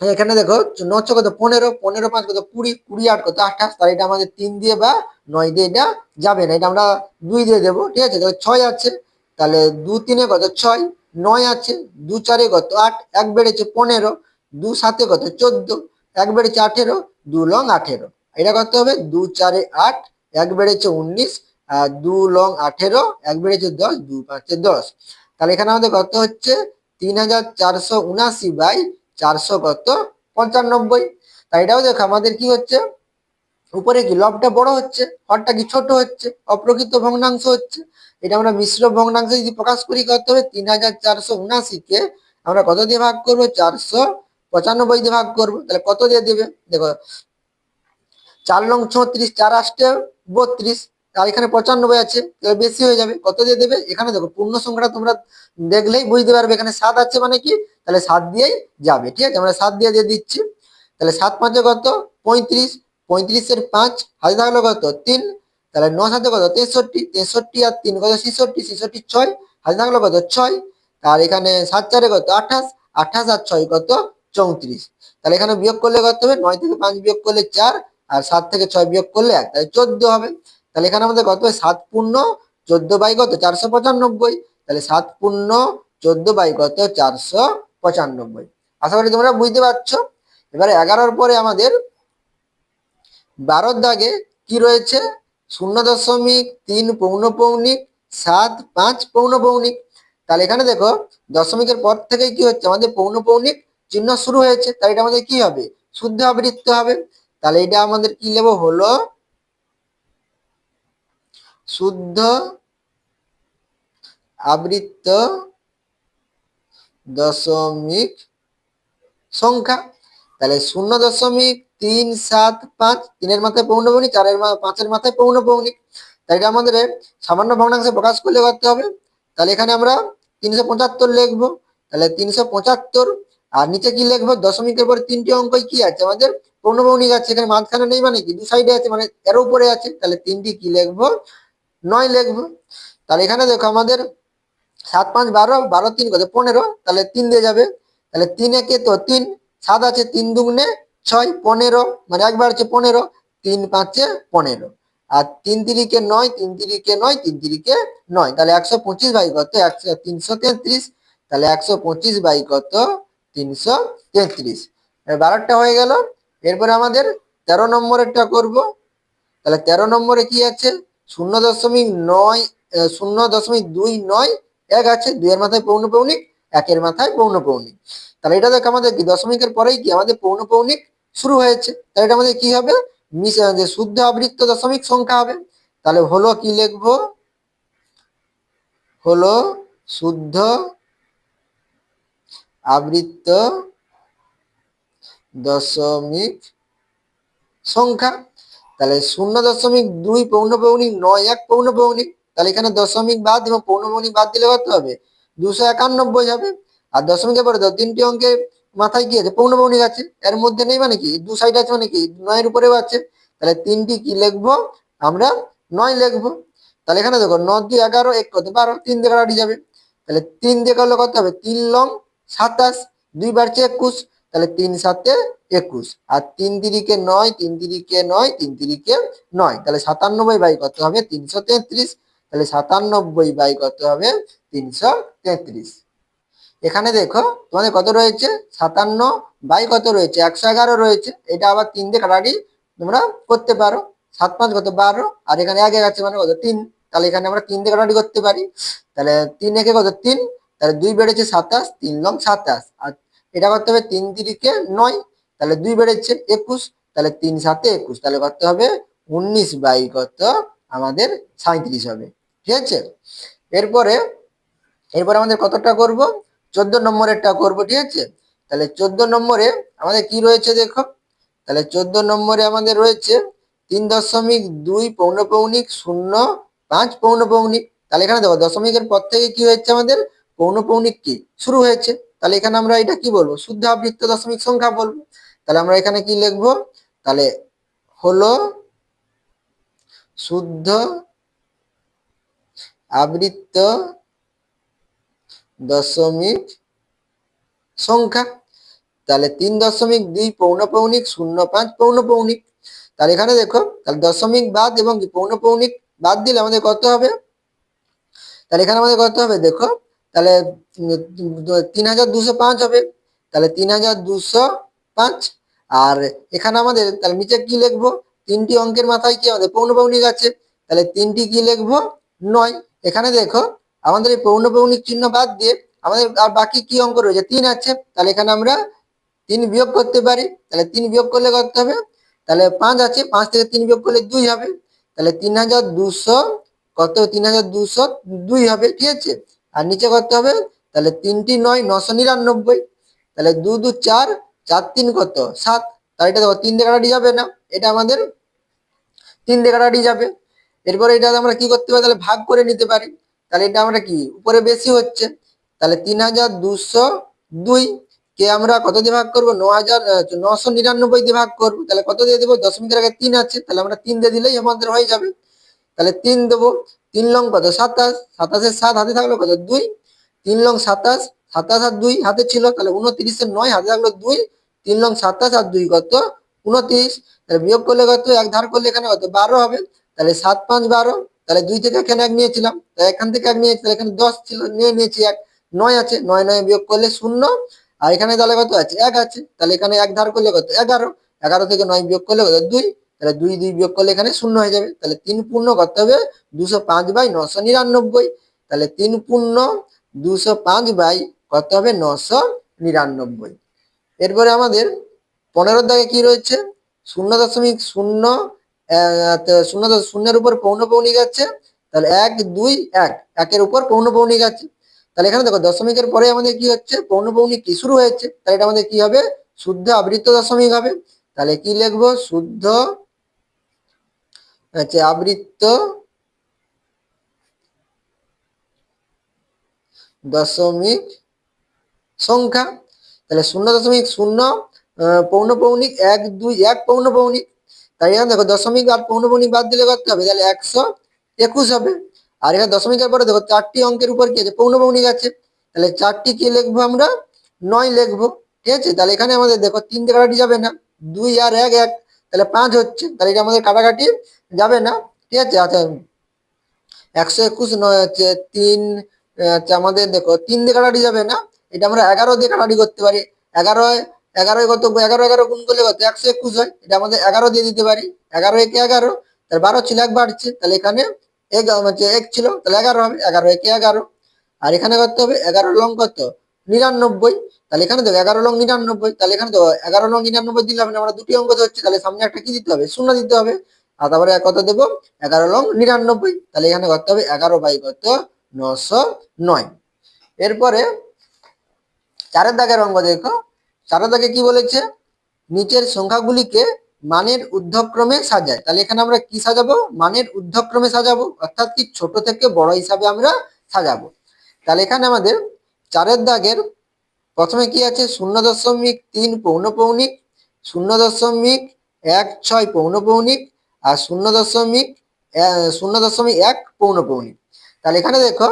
এখানে দেখো 9 কত 15, 15 5 কত 20, 20 8 কত 28, তাহলে এটা আমাদের 3 দিয়ে বা 9 দিয়ে এটা যাবে না, এটা আমরা 2 দিয়ে দেবো, ঠিক আছে। তাহলে 6 আছে, তাহলে 2 3 কত 6, 9 আছে, 2 4 কত 8, 1 বেড়েছে 15, 2 7 কত 14, 1 বেড়েছে 18, 2 লং 18, এটা কত হবে 2 4 8, 1 বেড়েছে 19, আর 2 লং 18, 1 বেড়েছে 10, 2 5 10। তাহলে এখানে আমাদের কত হচ্ছে 3479 বাই 400 কত 95। তাই এটাও দেখো আমাদের কি হচ্ছে উপরে কি লবটা বড় হচ্ছে, হরটা কি ছোট হচ্ছে, অপ্রকৃত ভগ্নাংশ হচ্ছে। এটা আমরা মিশ্র ভগ্নাংশে যদি প্রকাশ করি কত হবে 3479 কে আমরা কত দিয়ে ভাগ করবো 495 দিয়ে ভাগ করবো, তাহলে কত দিয়ে দেবে দেখো 4 লং 36, 4 8 32, আর এখানে 95 আছে, তাহলে বেশি হয়ে যাবে, কত দিয়ে দেবে? এখানে দেখো পূর্ণ সংখ্যাটা তোমরা দেখলেই বুঝতে পারবে এখানে 7 আছে মানে কি, তাহলে 7 দিয়েই যাবে, ঠিক আছে। আমরা 7 দিয়ে দিচ্ছি। তাহলে 7 5 কত 35, 35 এর 5 হাতে থাকলো কত 3, তাহলে 9 7 কত 63, 63 আর 3 কত 66, 66 6 হাতে থাকলো কত 6, আর এখানে 7 4 কত 28, 28 আর 6 কত 34। তাহলে এখানে বিয়োগ করলে কত হবে 9 থেকে 5 বিয়োগ করলে 4, আর 7 থেকে 6 বিয়োগ করলে 1, তাহলে 14 হবে। তাহলে এখানে আমাদের কত হবে 7 পূর্ণ 14 বাই কত 495, তাহলে 7 পূর্ণ 14 বাই কত 495। আশা করি তোমরা বুঝতে পারছো। এবারে 11 পরে আমাদের 12 দাগে কি রয়েছে 0.3 পৌনঃপৌনিক, 7 5 পৌনঃপৌনিক। তাহলে এখানে দেখো দশমিকের পর থেকে কি হচ্ছে আমাদের পৌনঃপৌনিক চিহ্ন শুরু হয়েছে, তাই এটা আমাদের কি হবে শুদ্ধ আবৃত্ত হবে। তাহলে এটা আমাদের কি নেব হলো শুদ্ধ আবৃত্ত দশমিক সংখ্যা। তাহলে 0.375, 3 মাথায় পৌনঃপৌনিক, 5 মাথায় পৌনঃপৌনিক। তাই এটা আমাদের সামান্য ভগ্নাংশে প্রকাশ করলে করতে হবে। তাহলে এখানে আমরা 375 লিখবো, তাহলে 375, আর নিচে কি লিখবো দশমিকের পরে 3টি অঙ্ক কি আছে আমাদের পৌনঃপৌনিক আছে, এখানে মাঝখানে নেই মানে কি দু সাইডে আছে মানে এর উপরে আছে, তাহলে 3টি কি লিখবো 9 লিখবো। তাহলে এখানে দেখো আমাদের 7 5 12, 12 3 কত 15, তাহলে 3 দিয়ে যাবে। তাহলে 3 একে তো 3, 7 আছে 3 দুগুণে 6, 15, মানে একবার হচ্ছে 15, 3 5 15, আর 3 তিরিকে 9, 3 তিরিকে 9, 3 তিরিকে 9, তাহলে 125 বাই কত 333, তাহলে 125 বাই কত 333, 12টা হয়ে গেল। এরপরে আমাদের 13 নম্বরেরটা করব। তাহলে 13 নম্বরে কি আছে 0.9 0.29 1 আছে, 2 এর মাথায় পৌনঃপৌনিক, 1 এর মাথায় পৌনঃপৌনিক। তাহলে এটা দেখ আমাদের কি দশমিকের পরেই কি আমাদের পৌনঃপৌনিক শুরু হয়েছে, তাহলে এটা আমাদের কি হবে যে শুদ্ধ আবৃত্ত দশমিক সংখ্যা হবে। তাহলে হলো কি লিখবো, হলো শুদ্ধ আবৃত্ত দশমিক সংখ্যা। তাহলে 0.2 পৌনঃপৌনিক 9 1 পৌনঃপৌনিক, তাহলে এখানে দশমিক বাদ এবং পৌনঃপৌনিক বাদ দিলে কত হবে 291 হবে। আর দশমিকের পরে তিনটি অঙ্কের মাথায় কি আছে পৌনঃপৌনিক আছে, এর মধ্যে নেই মানে কি দু সাইড আছে মানে কি 9 এর উপরেও আছে, তাহলে তিনটি কি লিখবো আমরা 9 লিখবো। তাহলে এখানে দেখো 9 2 11 1 কত 12, 3 দিয়ে কাটি যাবে, তাহলে 3 দিয়ে করলে কত হবে 3 লং 27, 2 বাড়ছে 21, তাহলে 3 7 21, আর 3 তিরিকে 9, 3 তিরিকে 9, 3 তিরিকে 9, তাহলে 97 বাই কত হবে 333, তাহলে 97 বাই কত হবে 333। এখানে দেখো তোমাদের কত রয়েছে 57 বাই কত রয়েছে 111 রয়েছে, এটা আবার 3 দিয়ে কাটাকাটি তোমরা করতে পারো, 7 5 কত 12, আর এখানে 1 1 আছে মানে কত 3, তাহলে এখানে আমরা 3 দিয়ে কাটাকাটি করতে পারি। তাহলে 3 একে কত 3, তাহলে 2 বেড়েছে 27, 3 লং 27, আর এটা করতে হবে 3 তিরিকে 9, তাহলে 2 বেড়েছে 21, তাহলে 3 7 21, তাহলে কত হবে 19 বাই কত আমাদের 37 হবে। ঠিক আছে, এরপরে আমাদের কতটা করব 14 নম্বরেরটা করব। ঠিক আছে, তাহলে 14 নম্বরে আমাদের কি রয়েছে দেখো, তাহলে 14 নম্বরে আমাদের রয়েছে 3.2 পৌনঃপৌনিক 0 5 পৌনঃপৌনিক। তাহলে এখানে দেখো দশমিকের পর থেকে কি হয়েছে আমাদের পৌনঃপৌনিক কি শুরু হয়েছে, তাহলে এখানে আমরা এটা কি বলবো শুদ্ধ আবৃত্ত দশমিক সংখ্যা বলবো। তাহলে আমরা এখানে কি লিখবো, তাহলে হলো শুদ্ধ আবৃত্ত দশমিক সংখ্যা। তাহলে 3.2 পৌনঃপৌনিক 0 5 পৌনঃপৌনিক, তাহলে এখানে দেখো তাহলে দশমিক বাদ এবং পৌনঃপৌনিক বাদ দিলে আমাদের কত হবে, তাহলে এখানে আমাদের কত হবে দেখো, তাহলে 3205 হবে, তাহলে 3205, আর এখানে আমাদের তাহলে নিচে কি লিখবো তিনটি অঙ্কের মাথায় কি আমাদের পৌনঃপৌনিক আছে, তাহলে তিনটি কি লিখবো 9। এখানে দেখো আমাদের এই পৌনঃপৌনিক চিহ্ন বাদ দিয়ে আমাদের আর বাকি কি অঙ্ক রয়েছে 3 আছে, তাহলে এখানে আমরা 3 বিয়োগ করতে পারি, তাহলে 3 বিয়োগ করলে কত হবে, তাহলে 5 আছে 5 থেকে 3 বিয়োগ করলে 2 হবে, তাহলে 3200 কত 3202 হবে। ঠিক আছে, আর নিচে কত হবে, তাহলে 3টি 9 999, তাহলে 2 2 4 4 3 কত 7, তাহলে এটা দেখো 3 দিয়ে কাটাটি যাবে না, এটা আমাদের 3 দিয়ে কাটাটি যাবে। এরপরে এটা আমরা কি করতে পারি, তাহলে ভাগ করে নিতে পারি, তাহলে এটা আমরা কি উপরে বেশি হচ্ছে, তাহলে 3202 কে আমরা কত দিয়ে ভাগ করবো 999 দিয়ে ভাগ করবো, তাহলে কত দিয়ে দেবো দশমিকের আগে 3 আছে, তাহলে আমরা 3 দিয়ে দিলেই আমাদের হয়ে যাবে। তাহলে 3 দেবো, 3 লং কত 27, 27 7 হাতে থাকলো কত 2, 3 লং 27, 27 আর 2 হাতে ছিল, তাহলে 29 এর 9 হাতে থাকলো 2, 3 লং 27 আর 2 কত 29, তাহলে বিয়োগ করলে কত এক ধার করলে এখানে কত 12 হবে, তাহলে 7 5 12, তাহলে 2 থেকে এখানে 1 নিয়েছিলাম, তাই এখান থেকে 1 নিয়েছি, তাহলে এখানে 10 ছিল নিয়েছি 1, 9 আছে 9 9 বিয়োগ করলে 0, আর এখানে তাহলে কত আছে 1 আছে, তাহলে এখানে 1 ধার করলে কত 11, 11 থেকে 9 বিয়োগ করলে কত 2, তাহলে 2 2 বিয়োগ করলে এখানে 0 হয়ে যাবে, তাহলে 3 পূর্ণ কত হবে 205 বাই 999, তাহলে 3 পূর্ণ 205 বাই কত হবে 999। এরপরে আমাদের 15 দাগে কি রয়েছে 0.0 0.0 উপর পৌনঃপৌনিক আছে, তাহলে 1 2 1 একের উপর পৌনঃপৌনিক আছে, তাহলে এখানে দেখো দশমিকের পরে আমাদের কি হচ্ছে পৌনঃপৌনিক কি শুরু হয়েছে, তাহলে এটা আমাদের কি হবে শুদ্ধ আবৃত্ত দশমিক হবে। তাহলে কি লিখবো শুদ্ধ আবৃত্ত দশমিক সংখ্যা। তাহলে 0.0 পৌনঃপৌনিক 1 2 1 পৌনঃপৌনিক, তাই এখানে দেখো দশমিক আর পৌনঃপৌনিক বাদ দিলে কত হবে, তাহলে 121 হবে, আর এখানে দশমিকের পরে দেখো 4টি অঙ্কের উপর কি আছে, পৌনঃপৌনিক আছে। তাহলে 4টি কি লিখবো আমরা, 9 লিখবো। ঠিক আছে, তাহলে এখানে আমাদের দেখো 3 দিয়ে কাটাকাটি যাবে না, 2 আর 1 1, তাহলে 5 হচ্ছে, তাহলে এটা আমাদের কাটাকাটি যাবে না। ঠিক আছে, আচ্ছা 121 নয় হচ্ছে 3, আমাদের দেখো 3 দিয়ে কাটাকাটি যাবে না, এটা আমরা 11 দিয়ে কাটাকাটি করতে পারি। 11 11 কত, 11 11 গুণ করলে কত, 121 হয়, এটা আমাদের 11 দিয়ে দিতে পারি। 11 একে 11, তাহলে 12 ছিল, 1 বাড়ছে, তাহলে এখানে হচ্ছে 1 ছিল, তাহলে 11 হবে, 11 একে 11। আর এখানে করতে হবে 11 লং কত, 99, তাহলে এখানে দেখো 11 লং 99, তাহলে এখানে দেখো 11 লং 99 দিলে হবে না, আমরা দুটি অঙ্ক হচ্ছে, তাহলে সামনে একটা কি দিতে হবে, শূন্য দিতে হবে। আর তারপরে কত দেবো, 11 লং 99, তাহলে এখানে করতে হবে 11 বাই কত, 909। এরপরে 4 দাগের অঙ্ক দেখো। 4 দাগে কি বলেছে, নিচের সংখ্যাগুলিকে মানের ঊর্ধ্বক্রমে সাজায়। তাহলে এখানে আমরা কি সাজাবো, মানের ঊর্ধ্বক্রমে সাজাবো, অর্থাৎ কি ছোট থেকে বড় হিসাবে আমরা সাজাবো। তাহলে এখানে আমাদের 4 দাগের প্রথমে কি আছে, 0.3 পৌনঃপৌনিক, 0.16 পৌনঃপৌনিক, আর 0.1 পৌনঃপৌনিক। তাহলে এখানে দেখো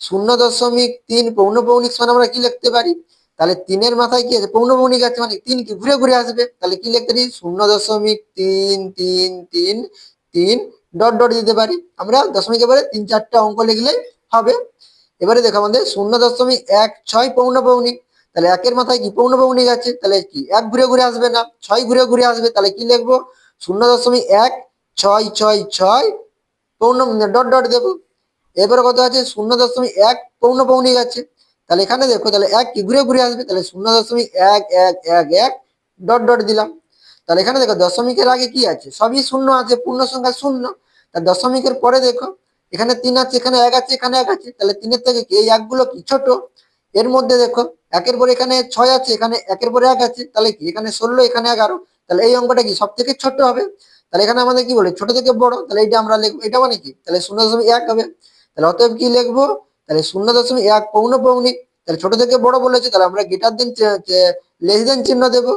0.3 পৌনঃপৌনিক সমান আমরা কি লিখতে পারি, তাহলে 3-এর মাথায় কি আছে, পৌনঃপৌনিক আছে, মানে 3 কি ঘুরে ঘুরে আসবে, তাহলে কি লিখতে পারি, 0.333 ডট ডট দিতে পারি। আমরা দশমিকের পরে 3-4টা অঙ্ক লিখলে হবে। এবারে দেখো আমাদের 0.16 পৌনঃপৌনিক, তাহলে 1-এর মাথায় কি পৌনঃপৌনিক আছে, তাহলে কি 1 ঘুরে ঘুরে আসবে না, 6 ঘুরে ঘুরে আসবে, তাহলে কি লিখবো, 0.1666 পৌন ডট ডট দেবো। এরপরে কত আছে, 0.1 পৌনঃপৌনিক আছে, তাহলে এখানে দেখো তাহলে 1 কি ঘুরে ঘুরে আসবে, তাহলে 0.1111 ডট ডট দিলাম। তাহলে এখানে দেখো দশমিকের আগে কি আছে, সবই শূন্য আছে, পূর্ণ সংখ্যা শূন্য। তার দশমিকের পরে দেখো এখানে 3 আছে, এখানে 1 আছে, এখানে 1 আছে, তাহলে 3-এর থেকে কি এই 1 গুলো কি ছোট। এর মধ্যে দেখো 1-এর পরে এখানে 6 আছে, এখানে 1-এর পরে 1 আছে, তাহলে কি এখানে 16, এখানে 11, তাহলে এই অঙ্কটা কি সব থেকে ছোট হবে। তাহলে এখানে আমাদের কি বলে, ছোট থেকে বড়, তাহলে এটা আমরা লিখবো, এটা মানে কি, তাহলে 0.1 হবে। তাহলে অতএব কি লিখবো, তাহলে 0.1 পৌনঃপৌনিক, তাহলে ছোট থেকে বড় বলেছে, তাহলে আমরা গ্রেটার দেন লেস দেন চিহ্ন দেবো।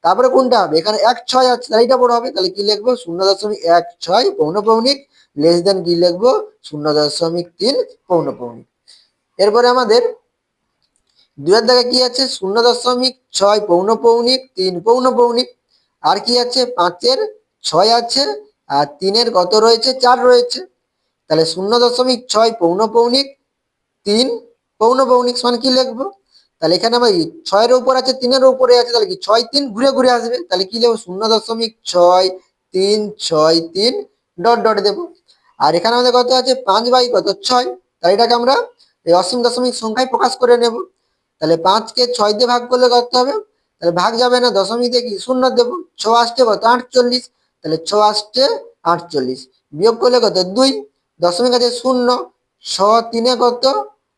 তারপরে কোনটা হবে, এখানে 1.6 আছে, তাহলে এটা বড় হবে, তাহলে কি লিখবো, 0.16 পৌনঃপৌনিক, লেস দেন কি লিখবো, 0.3 পৌনঃপৌনিক। এরপরে আমাদের 2-এর দাগে কি আছে, 0.6 পৌনঃপৌনিক, 3 পৌনঃপৌনিক। আর কি আছে, 5-এর 6 আছে, আর 3-এর কত রয়েছে, 4 রয়েছে। তাহলে 0.6 পৌনঃপৌনিক, 3 পৌনঃপৌনিক সমান কি লিখবো, তাহলে এখানে আমার 6-এর উপর আছে, 3-এর উপরে আছে, তাহলে কি 6 3 ঘুরে ঘুরে আসবে, তাহলে কি লিখবো, 0.63 ডট ডট দেবো। আর এখানে আমাদের কত আছে, 5 বাই কত 6, তাহলে এটাকে আমরা এই অসীম দশমিক সংখ্যায় প্রকাশ করে নেব। তাহলে 5-কে 6 দিয়ে ভাগ করলে কত হবে, তাহলে ভাগ যাবে না, দশমিক দিয়ে কি শূন্য দেবো, 6 আসছে কত 48, তাহলে 6 আসছে 48, বিয়োগ করলে কত 2, দশমিক আছে 0, 6 3-এ কত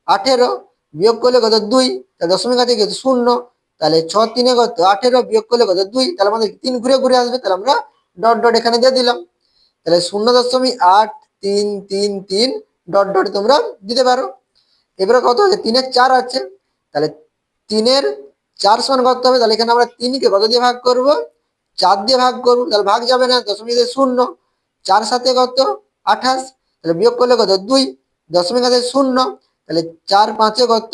18, বিয়োগ করলে কত 2, তাহলে দশমিক আছে কত 0, তাহলে 6 3-এ কত 18, বিয়োগ করলে কত 2, তাহলে আমাদের 3 ঘুরে ঘুরে আসবে, তাহলে আমরা ডট ডট এখানে দিয়ে দিলাম। তাহলে 0.8333 ডট ডট তোমরা দিতে পারো। এবারে কত আছে, 3-এর 4 আছে, তাহলে 3-এর 4 সমান কত হবে, তাহলে এখানে আমরা 3-কে কত দিয়ে ভাগ করব, 4 দিয়ে ভাগ করবো, তাহলে ভাগ যাবে না, দশমিক দিয়ে 0, 4 7 কত 28, তাহলে বিয়োগ করলে কত 2, দশমিক আছে 0, তাহলে 4 5-এ কত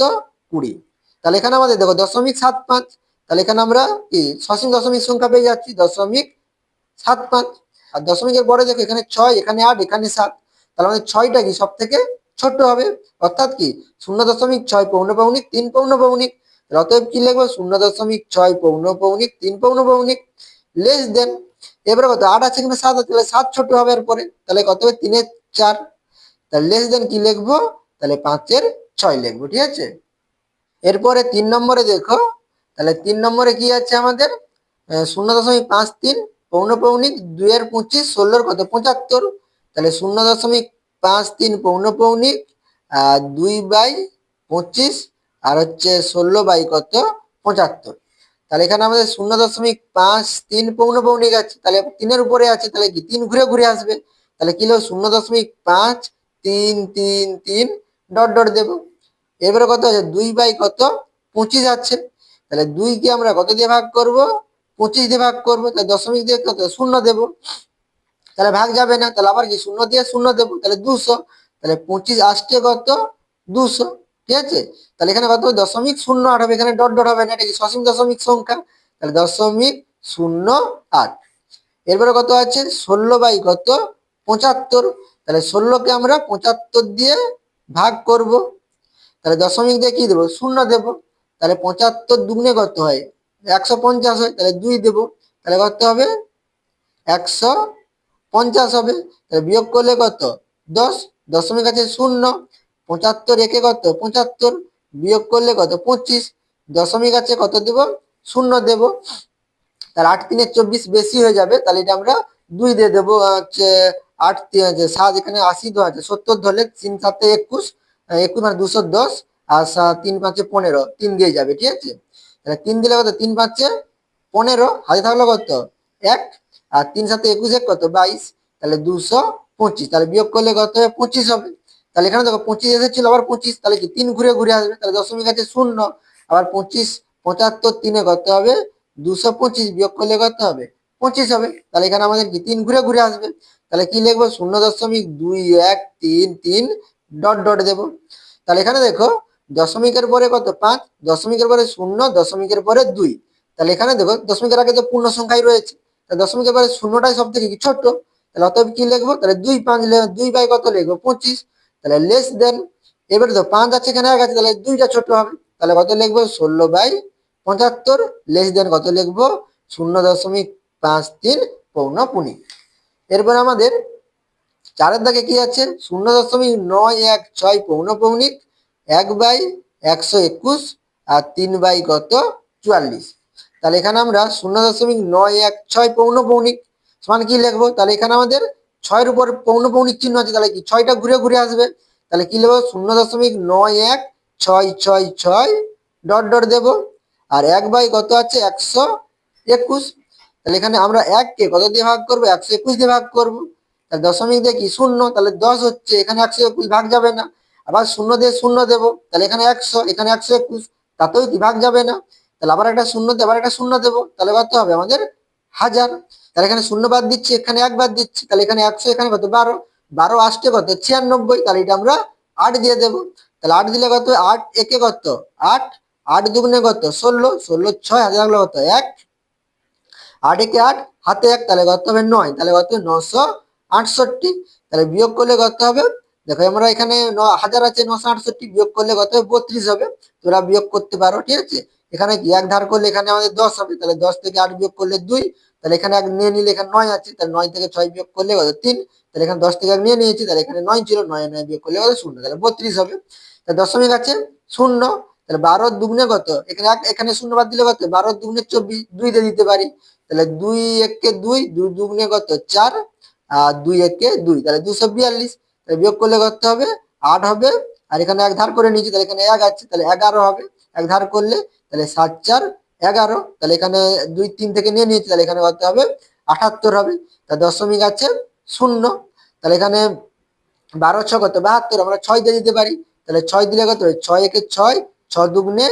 20, তাহলে এখানে আমাদের দেখো 0.75, তাহলে এখানে আমরা কি সসীম দশমিক সংখ্যা পেয়ে যাচ্ছি 0.75। আর দশমিকের পরে দেখো এখানে 6, এখানে 8, এখানে 7, তাহলে আমাদের 6টা কি সব থেকে ছোট হবে, অর্থাৎ কি 0.6 পৌনঃপৌনিক, 3 পৌনঃপৌনিক। অতএব কি লিখবো, 0.6 পৌনঃপৌনিক, 3 পৌনঃপৌনিক, লেস দেন। এবারে কত 8 আছে, এখানে 7 আছে, তাহলে 7 ছোট হবে এরপরে, তাহলে কত হবে 3-এর 4, তাহলে লেস দেন কি লিখবো, তাহলে 5-এর 6 লিখবো। ঠিক আছে, এরপরে 3 নম্বরে দেখো, তাহলে 3 নম্বরে কি আছে আমাদের, 0.53 পৌনঃপৌনিক, 2-এর 25, 16-র কত 75, তাহলে 0.53 পৌনঃপৌনিক, 2/25, আর হচ্ছে 16 বাই কত 75। তাহলে এখানে আমাদের 0.53 পৌনঃপৌনিক আছে, তাহলে 3-এর উপরে আছে, তাহলে কি 3 ঘুরে ঘুরে আসবে, তাহলে কি হলো 0.5333 ডট ডট দেবো। এবারে কত আছে, 2 বাই কত 25 আছে, তাহলে 2-কে আমরা কত দিয়ে ভাগ করব, 25 দিয়ে ভাগ করবো, তাহলে দশমিক দিয়ে কত 0 দেবো, তাহলে ভাগ যাবে না, তাহলে আবার কি 0 দিয়ে 0 দেবো, তাহলে 200, তাহলে 25 আসছে কত 200, ঠিক আছে। তাহলে এখানে কত 0.08 হবে, এখানে ডট ডট হবে না, এটা কি সসীম দশমিক সংখ্যা, তাহলে 0.08। এরপরে কত আছে 16 বাই কত 75, তাহলে 16কে আমরা 75 দিয়ে ভাগ করব, তাহলে দশমিক দিয়ে কি দেবো শূন্য দেবো, তাহলে 75 দুগুণে কত হয় 150 হয়, তাহলে 2 দেবো, তাহলে কত হবে 150 হবে। তাহলে বিয়োগ করলে কত 10, দশমিক আছে শূন্য, 75 একে কত 75, বিয়োগ করলে কত 25, দশমিক আছে কত দেব শূন্য দেব, তাহলে 8 3 24 বেশি হয়ে যাবে, তাহলে এটা আমরা 2 দিয়ে দেবো, হচ্ছে 8 7 এখানে 80 আছে 70 ধরলে 3 7 21, 21 মানে 210, আর 3 5 15, 3 দিয়ে যাবে, ঠিক আছে। তাহলে 3 দিলে কত 3 5 15, হাতে থাকলো কত 1, আর 3 7 21 কত 22, তাহলে 225, তাহলে বিয়োগ করলে কত হবে 25 হবে। তাহলে এখানে দেখো 25 এসেছিল আবার 25, তাহলে কি 3 ঘুরে ঘুরে আসবে, তাহলে দশমিক আছে শূন্য, আবার 25 75 3 কত হবে 225, বিয়োগ করলে কত হবে 25 হবে। তাহলে এখানে আমাদের কি 3 ঘুরে ঘুরে আসবে, তাহলে কি লিখবো 0.2133 ডট ডট দেবো। তাহলে এখানে দেখো দশমিকের পরে কত 5, দশমিকের পরে 0, দশমিকের পরে 2, তাহলে এখানে দেখো দশমিকের আগে তো পূর্ণ সংখ্যাই রয়েছে, তাহলে দশমিকের পরে শূন্যটাই সব থেকে কি ছোট, তাহলে অতএব কি লিখবো, তাহলে 2 5 2 বাই কত লিখবো 25, তাহলে লেস দেন, এবারে তো 5 আছে এখানে 1 আছে, তাহলে 2টা ছোট হবে, তাহলে কত লিখবো 16/75, লেস দেন কত লিখবো 0.53 পৌনপুনি। এরপর আমাদের চারের দাগে কি আছে 0.916 পৌনপৌনিক, 1/121, আর 3 বাই কত 44। তাহলে এখানে আমরা 0.916 পৌনপৌনিক সমান কি লিখবো, তাহলে এখানে আমাদের 6 এর উপর পৌনপৌনিক চিহ্ন আছে, তাহলে কি 6টা ঘুরে ঘুরে আসবে, তাহলে কি লিখবো 0.91666 ডট ডট দেবো, আর 1 বাই কত আছে 121, তাহলে এখানে আমরা 1 কে কত দিয়ে ভাগ করবো 121 দিয়ে ভাগ করবো, তাহলে দশমিক দিয়ে কি শূন্য, তাহলে 10 হচ্ছে, এখানে 121 ভাগ যাবে না, আবার শূন্য দিয়ে শূন্য দেবো, তাহলে এখানে 100, এখানে 121, তাতেও কি ভাগ যাবে না, তাহলে আবার একটা শূন্য দিয়ে আবার একটা শূন্য দেবো, তাহলে কত হবে আমাদের 1000। তাহলে এখানে শূন্য বাদ দিচ্ছি, এখানে 1 বাদ দিচ্ছি, তাহলে এখানে 100, এখানে কত 12, 12 আসছে কত 96, তাহলে এটা আমরা 8 দিয়ে দেবো, তাহলে 8 দিলে কত 8 একে কত 8, 8 দুগুণে কত 16, 16 6 হাতে থাকলো কত 1, 8 একে 8 হাতে 1, তাহলে কত হবে 9, তাহলে কত 968, তাহলে বিয়োগ করলে কত হবে, দেখো আমরা এখানে 1000 আছে 968, বিয়োগ করলে কত হবে 32 হবে, তোমরা বিয়োগ করতে পারো, ঠিক আছে। এখানে কি এক ধার করলে এখানে আমাদের 10 হবে, তাহলে 10 থেকে 8 বিয়োগ করলে 2, তাহলে এখানে 1 নিয়ে নিলে এখানে 9 আছে, তাহলে 9 থেকে 6 বিয়োগ করলে কত 3, তাহলে এখানে 10 থেকে 1 নিয়ে নিয়েছি, তাহলে এখানে 9 ছিল, 9 9 বিয়োগ করলে কত 0, তাহলে 32 হবে। তাহলে দশমিক আছে 0, তাহলে 12 দুগুণে কত, এখানে এখানে শূন্য বাদ দিলে কত 12 দুগুণে 24, 2 দিয়ে দিতে পারি, তাহলে 2 একে 2, 2 দুগুণে কত 4, আর 2 একে 2, তাহলে 242, তাহলে বিয়োগ করলে কত হবে 8 হবে, আর এখানে এক ধার করে নিয়েছি, তাহলে এখানে 1 আছে, তাহলে 11 হবে, এক ধার করলে, তাহলে 7 4 11, তাহলে এখানে 2 3 থেকে নিয়ে নিয়েছি, তাহলে এখানে কত হবে 78 হবে, তা দশমিক আছে 0, তাহলে এখানে 12 6 কত 72, আমরা 6 দিয়ে দিতে পারি, তাহলে 6 দিলে কত 6 একে 6, 6 দুগুণে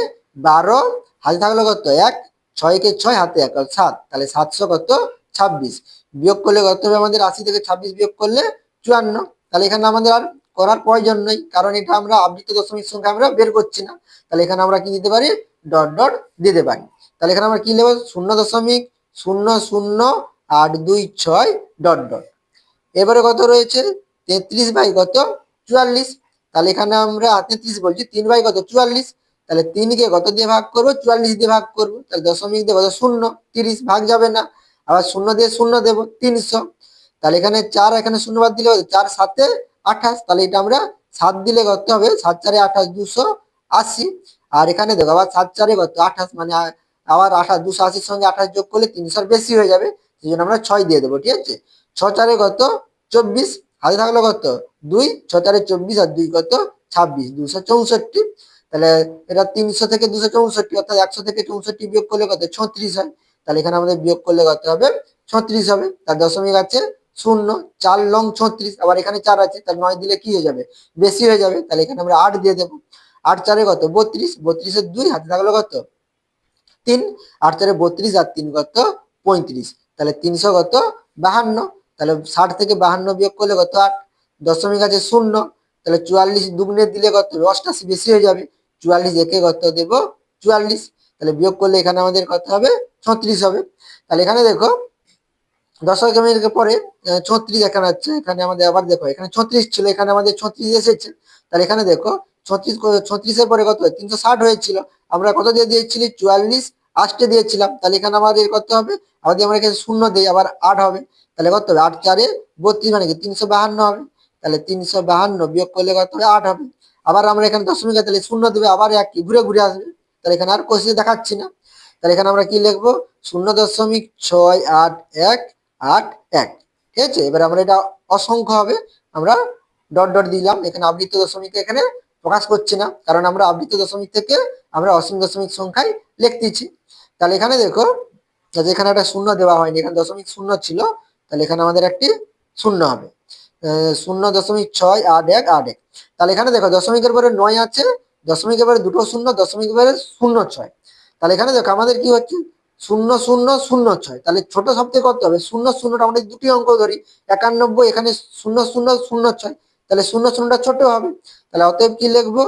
12, হাতে থাকলো কত 1, 6 একে 6 হাতে 1 7, তাহলে 700 কত 26, বিয়োগ করলে কত হবে আমাদের 80 থেকে 26 বিয়োগ করলে 54, তাহলে এখানে আমাদের আর করার প্রয়োজন নেই, কারণ এটা আমরা আবৃত্ত দশমিক সংখ্যা আমরা বের করছি না, তাহলে এখানে আমরা কি দিতে পারি ডট ডট দিতে পারি, তাহলে এখানে আমরা কি লিখব 0.00826 ডট ডট। এবারে কত রয়েছে 33 বাই কত 44, তাহলে এখানে আমরা 33 বলছি 3 বাই কত 44, তাহলে 3 কে কত দিয়ে ভাগ করবো 44 দিয়ে ভাগ করবো, তাহলে দশমিক দিয়ে কত শূন্য, 30 ভাগ যাবে না, আবার শূন্য দিয়ে শূন্য দেবো 300, তাহলে এখানে 4, এখানে শূন্য বাদ দিলে 4 7 28, তাহলে এটা আমরা 7 দিলে কত হবে 7 4 28 280, আর এখানে দেখো আবার 7 4 কত 28, মানে আবার 28 280 সঙ্গে 28 যোগ করলে 300 বেশি হয়ে যাবে, সেই জন্য আমরা 6 দিয়ে দেবো, ঠিক আছে। 6 4 কত 24, হাতে থাকলো কত 2, 6 4 24, আর 2 কত 26, 264, তাহলে এটা 300 থেকে 264, অর্থাৎ 100 থেকে 64 বিয়োগ করলে কত 36 হয়, তাহলে এখানে আমাদের বিয়োগ করলে কত হবে 36 হবে, তার দশমিক আছে 0, 4 লং 36, আবার এখানে 4 আছে, তার 9 দিলে কি হয়ে যাবে বেশি হয়ে যাবে, তাহলে এখানে আমরা 8 দিয়ে দেবো, 8 4 কত 32, 32 এর 2 হাতে থাকলো কত 3, 8 4 32, আর 3 কত 35, তাহলে 300 কত 52, তাহলে 60 থেকে 52 বিয়োগ করলে কত 8, দশমিক আছে 0, তাহলে 44 দুগুণে দিলে কত হবে, 88 বেশি হয়ে যাবে। 44 একে কত দেবো, 44। তাহলে বিয়োগ করলে এখানে আমাদের কত হবে, 36 হবে। তাহলে এখানে দেখো দশমিক পরে 36 এখানে আছে, এখানে আমাদের আবার দেখো এখানে 36 ছিল, এখানে আমাদের 36 এসেছে। তাহলে এখানে দেখো 36 পরে কত হয়, 360 হয়েছিল, আমরা কত দিয়ে দিয়েছিলি, 44 8 দিয়েছিলাম। তাহলে এখানে আমাদের কত হবে, আমাদের আমরা এখানে শূন্য দিই আবার 8 হবে। তাহলে কত হবে, 8 4 32 মানে কি 352 হবে। তাহলে 352 বিয়োগ করলে কত হবে, 8 হবে। আবার আমরা এখানে দশমিক তাহলে শূন্য দেবে, আবার একই ঘুরে ঘুরে আসবে। তাহলে এখানে আর কষিয়ে দেখাচ্ছি না। তাহলে এখানে আমরা কি লিখবো, 0.68181, ঠিক আছে। এবার আমরা এটা অসংখ্য হবে, আমরা ডট ডট দিলাম, এখানে আবৃত্ত দশমিক এখানে প্রকাশ করছি না, কারণ আমরা আবৃত্ত দশমিক থেকে আমরা অসীম দশমিক সংখ্যায় লিখতেছি। তাহলে এখানে দেখো এখানে একটা শূন্য দেওয়া হয়নি, এখানে দশমিক শূন্য ছিল, তাহলে এখানে আমাদের একটি শূন্য হবে, 0.68181। তাহলে এখানে দেখো দশমিকের পরে 9 আছে, দশমিকের পরে দুটো শূন্য, দশমিকের পরে 0.6। তাহলে এখানে দেখো আমাদের কি হচ্ছে, 0006। তাহলে ছোট সবথেকে কত হবে, 00টা আমাদের দুটি অঙ্ক ধরি, 91, এখানে 0006, তাহলে 00টা ছোট হবে। তাহলে অতএব কি লিখবো,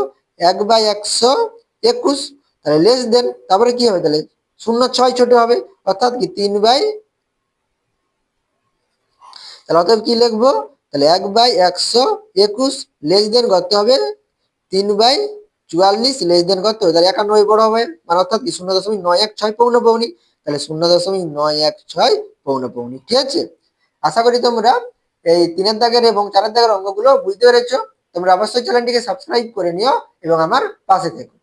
1/121। তাহলে লেস দেন, তারপরে কি হবে, তাহলে 0.6 ছোট হবে, অর্থাৎ কি 3/, তাহলে অতএব কি লিখবো, তাহলে 1/121 লেস দেন কত হবে, 3/44 লেস দেন কত, তাহলে 91 বড় হবে, মানে অর্থাৎ কি 0.916 পৌনঃপৌনি। তাহলে 0.916 পৌনঃপৌনি, ঠিক আছে। আশা করি তোমরা এই 3-এর দাগের এবং 4-এর দাগের অঙ্কগুলো বুঝতে পেরেছো। তোমরা অবশ্যই চ্যানেলটিকে সাবস্ক্রাইব করে নিও এবং আমার পাশে থেকো।